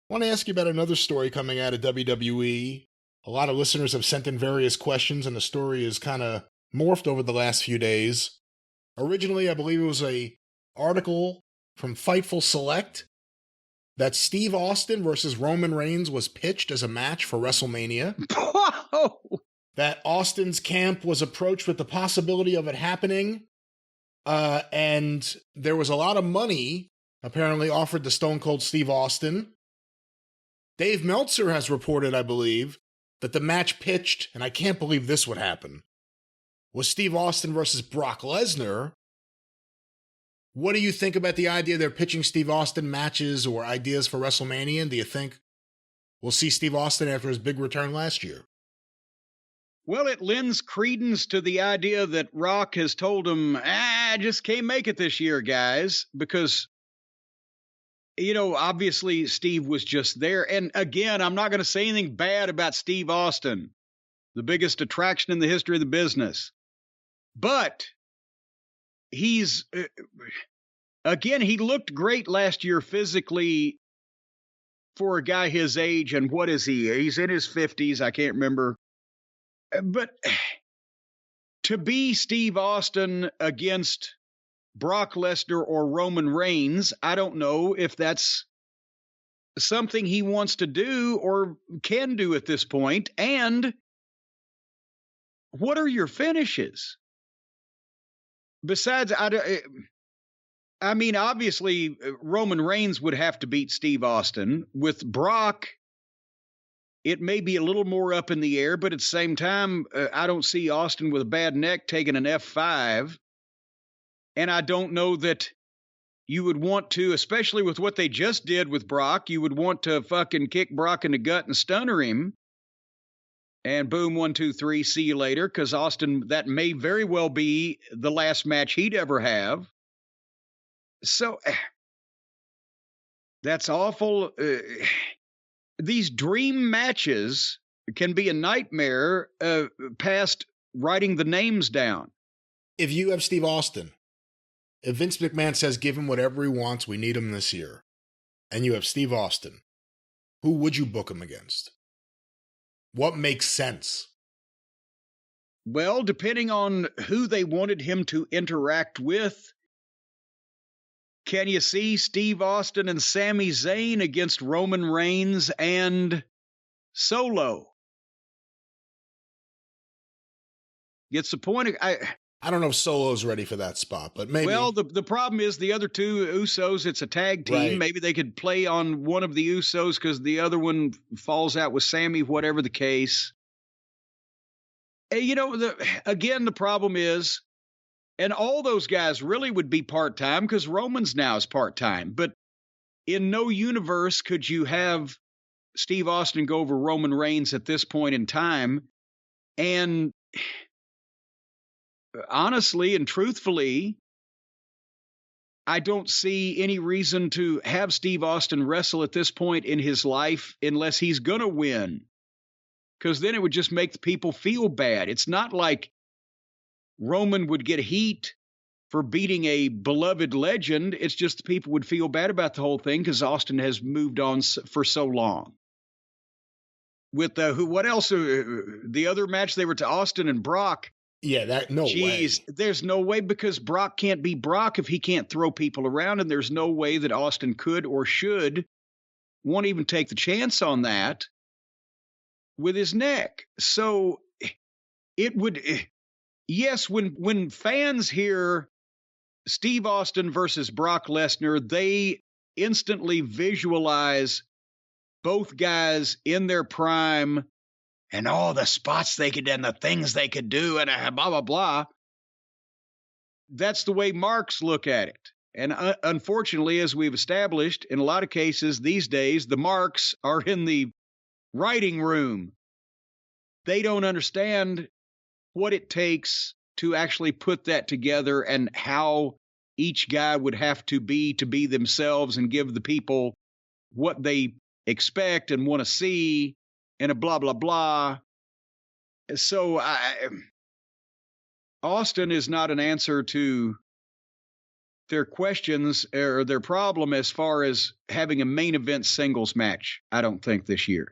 want to ask you about another story coming out of WWE. A lot of listeners have sent in various questions, and the story is kind of morphed over the last few days. Originally, I believe it was a article from Fightful Select that Steve Austin versus Roman Reigns was pitched as a match for WrestleMania. Whoa! That Austin's camp was approached with the possibility of it happening, and there was a lot of money apparently offered to Stone Cold Steve Austin. Dave Meltzer has reported, I believe, that the match pitched, and I can't believe this would happen, was Steve Austin versus Brock Lesnar. What do you think about the idea they're pitching Steve Austin matches or ideas for WrestleMania? And do you think we'll see Steve Austin after his big return last year? Well, it lends credence to the idea that Rock has told him, I just can't make it this year, guys, because, obviously Steve was just there. And again, I'm not going to say anything bad about Steve Austin, the biggest attraction in the history of the business. But he's, again, he looked great last year physically for a guy his age. And what is he? He's in his 50s. I can't remember. But to be Steve Austin against Brock Lesnar or Roman Reigns, I don't know if that's something he wants to do or can do at this point. And what are your finishes? Besides, I mean, obviously, Roman Reigns would have to beat Steve Austin. With Brock, it may be a little more up in the air, but at the same time, I don't see Austin with a bad neck taking an F5. And I don't know that you would want to, especially with what they just did with Brock, you would want to fucking kick Brock in the gut and stunner him. And boom, 1, 2, 3, see you later. Because Austin, that may very well be the last match he'd ever have. So that's awful. These dream matches can be a nightmare past writing the names down. If you have Steve Austin, if Vince McMahon says give him whatever he wants, we need him this year, and you have Steve Austin, who would you book him against? What makes sense? Well, depending on who they wanted him to interact with, can you see Steve Austin and Sami Zayn against Roman Reigns and Solo? Gets the point. I don't know if Solo's ready for that spot, but maybe. Well, the problem is the other two Usos, it's a tag team. Right. Maybe they could play on one of the Usos because the other one falls out with Sammy, whatever the case. Again, the problem is, and all those guys really would be part-time because Roman's now is part-time. But in no universe could you have Steve Austin go over Roman Reigns at this point in time. And honestly and truthfully, I don't see any reason to have Steve Austin wrestle at this point in his life unless he's going to win. Because then it would just make the people feel bad. It's not like Roman would get heat for beating a beloved legend. It's just the people would feel bad about the whole thing because Austin has moved on for so long. With what else? The other match, they were to Austin and Brock. Yeah, way. There's no way because Brock can't be Brock if he can't throw people around, and there's no way that Austin could or should won't even take the chance on that with his neck. So it would, yes, when fans hear Steve Austin versus Brock Lesnar, they instantly visualize both guys in their prime and all the spots they could and the things they could do and blah, blah, blah. That's the way marks look at it. And unfortunately, as we've established, in a lot of cases these days, the marks are in the writing room. They don't understand what it takes to actually put that together and how each guy would have to be themselves and give the people what they expect and want to see and a blah, blah, blah. So Austin is not an answer to their questions or their problem as far as having a main event singles match, I don't think, this year.